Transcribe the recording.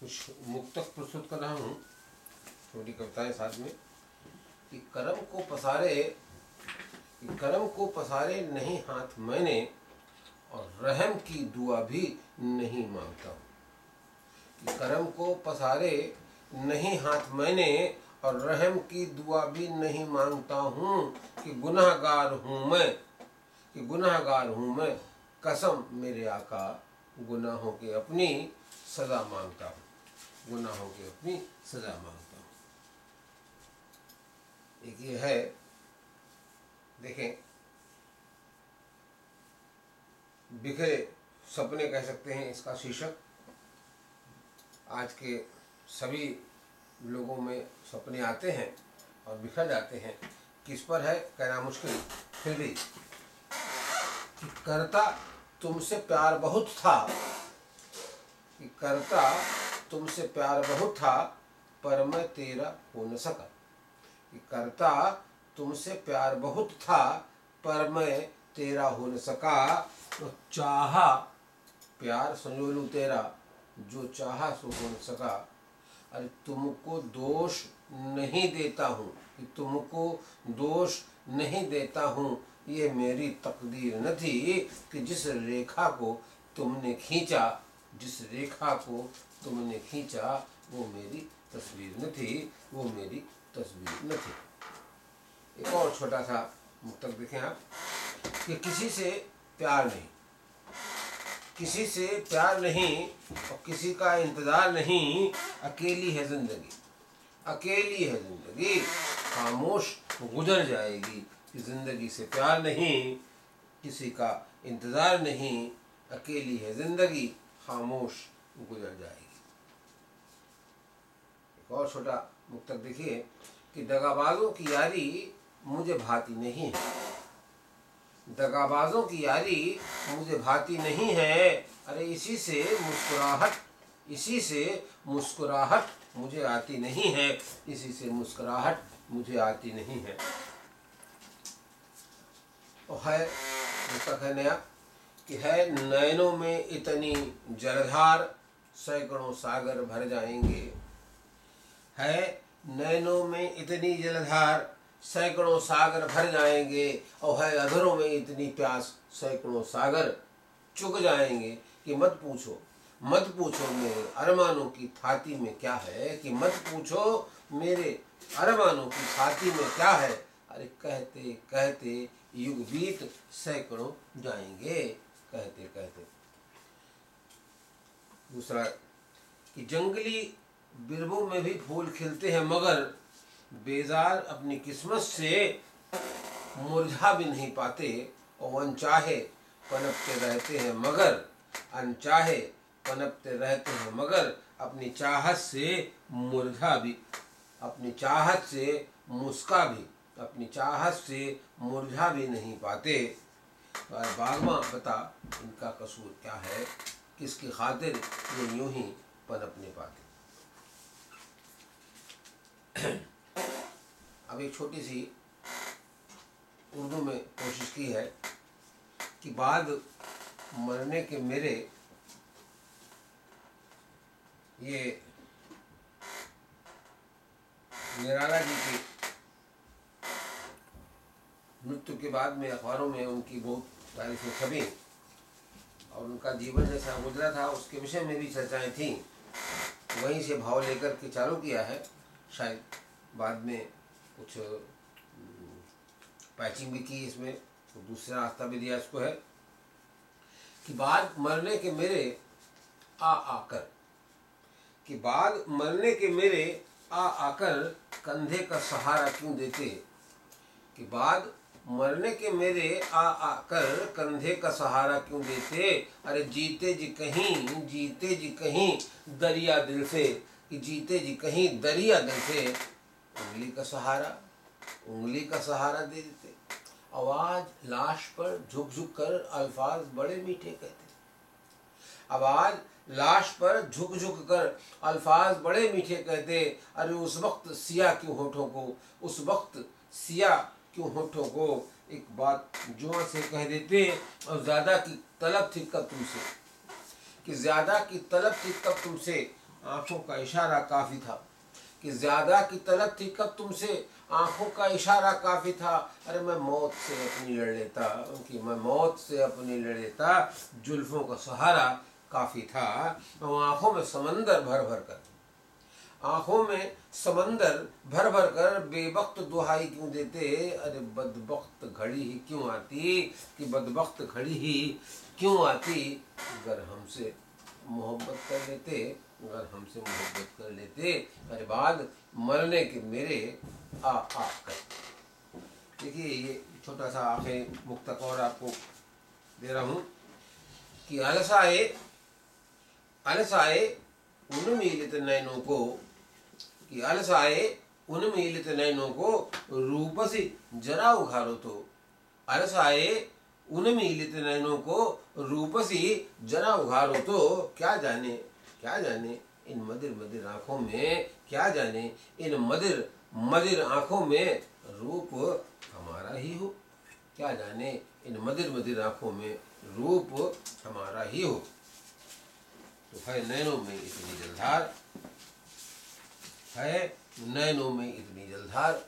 कुछ मुक्तक प्रस्तुत कर रहा हूँ, छोटी कविताएं साथ में। कि करम को पसारे नहीं हाथ मैंने, और रहम की दुआ भी नहीं मांगता हूँ। कि करम को पसारे नहीं हाथ मैंने, और रहम की दुआ भी नहीं मांगता हूँ। कि गुनहगार हूँ मैं, कसम मेरे आका, गुनाहों के अपनी सज़ा मांगता हूँ। गुनाहों की अपनी सज़ा मांगता हूँ। एक ये है, देखें, बिखरे सपने कह सकते हैं इसका शीर्षक। आज के सभी लोगों में सपने आते हैं और बिखर जाते हैं। किस पर है कहना मुश्किल, फिर भी कि करता तुमसे प्यार बहुत था, कि करता तुमसे प्यार बहुत था, पर मैं तेरा हो न सका। कि करता तुमसे प्यार बहुत था, पर मैं तेरा हो न सका। तो चाहा प्यार संजो लूं तेरा, जो चाहा सो हो न सका। अरे तुमको दोष नहीं देता हूँ, कि तुमको दोष नहीं देता हूँ, ये मेरी तकदीर न थी। कि जिस रेखा को तुमने खींचा, जिस रेखा को तुमने खींचा, वो मेरी तस्वीर न थी, वो मेरी तस्वीर न थी। एक और छोटा सा मुक्तक देखें आप। कि किसी से प्यार नहीं, किसी से प्यार नहीं, और किसी का इंतज़ार नहीं। अकेली है ज़िंदगी, अकेली है ज़िंदगी, खामोश गुजर जाएगी। कि ज़िंदगी से प्यार नहीं, किसी का इंतज़ार नहीं। अकेली है ज़िंदगी, खामोश गुजर जाएगी। एक और छोटा मुक्तक देखिए। कि दगाबाजों की यारी मुझे भाती नहीं है, दगाबाजों की यारी मुझे भाती नहीं है। अरे इसी से मुस्कुराहट मुझे आती नहीं है, इसी से मुस्कुराहट मुझे आती नहीं है। और है मुक्तक है नया। कि है नैनों में इतनी जलधार, सैकड़ों सागर भर जाएंगे। है नैनों में इतनी जलधार, सैकड़ों सागर भर जाएंगे। और है अधरों में इतनी प्यास, सैकड़ों सागर चुक जाएंगे। कि मत पूछो मेरे अरमानों की थाती में क्या है। कि मत पूछो मेरे अरमानों की थाती में क्या है। अरे कहते कहते युग बीत सैकड़ों जाएंगे, कहते कहते। दूसरा, कि जंगली बिरबों में भी फूल खिलते हैं, मगर बेजार अपनी किस्मत से मुरझा भी नहीं पाते। और अनचाहे पनपते रहते हैं, मगर अनचाहे पनपते रहते हैं, मगर अपनी चाहत से मुरझा भी, अपनी चाहत से मुस्का भी, अपनी चाहत से मुरझा भी नहीं पाते। बागवां बता इनका कसूर क्या है, किसकी खातिर ये यूं ही पनपने पाते। अब एक छोटी सी उर्दू में कोशिश की है। कि बाद मरने के मेरे, ये निराला जी की मृत्यु के बाद में अखबारों में उनकी बहुत तारीफें छपी, और उनका जीवन जैसा गुजरा था उसके विषय में भी चर्चाएं थीं। वहीं से भाव लेकर के चालू किया है। शायद बाद में कुछ पैचिंग भी की इसमें, तो दूसरा रास्ता भी दिया इसको है। कि बाद मरने के मेरे आ आकर, कि बाद मरने के मेरे आ आकर, कंधे का सहारा क्यों देते। कि बाद मरने के मेरे आ आकर, कंधे का सहारा क्यों देते। अरे जीते जी कहीं दरिया दिल से। कि जीते जी कहीं दरिया दिल से, उंगली का सहारा दे देते। आवाज लाश पर झुक झुक कर अल्फाज बड़े मीठे कहते। आवाज लाश पर झुक झुक कर अल्फाज बड़े मीठे कहते। अरे उस वक्त सिया क्यों होठों को, एक बात जुआ से कह देते। और ज़्यादा की तलब थी कब तुमसे, कि ज़्यादा की तलब थी कब तुमसे, आंखों का इशारा काफ़ी था, कि ज़्यादा की तलब थी कब तुमसे, आंखों का इशारा काफ़ी था। अरे मैं मौत से अपनी लड़ लेता, उनकी मैं मौत से अपनी लड़ लेता, जुल्फ़ों का सहारा काफ़ी था। और आंखों में समंदर भर भर कर, आंखों में समंदर भर भर कर बेवक्त दुहाई क्यों देते। अरे बदबख्त घड़ी ही क्यों आती, कि बदबख्त घड़ी ही क्यों आती, अगर हमसे मोहब्बत कर लेते, अगर हमसे मोहब्बत कर लेते, अरे बाद मरने के मेरे आ कर। देखिए ये छोटा सा आखिरी मुक्तक और आपको दे रहा हूँ, कि अलसाए अलसाए उन मीलित नैनों को, कि अलसाए उन मीलित नैनों को, रूपसी जरा उघारो तो। अलसाए उन मीलित नैनों को, रूपसी जरा उघारो तो। क्या जाने इन मदिर मदिर आँखों में, क्या जाने इन मदिर मदिर आँखों में रूप हमारा ही हो। क्या जाने इन मदिर मदिर आँखों में रूप हमारा ही हो। तो है नैनों में इतनी जलधार, है नैनों में इतनी जलधार,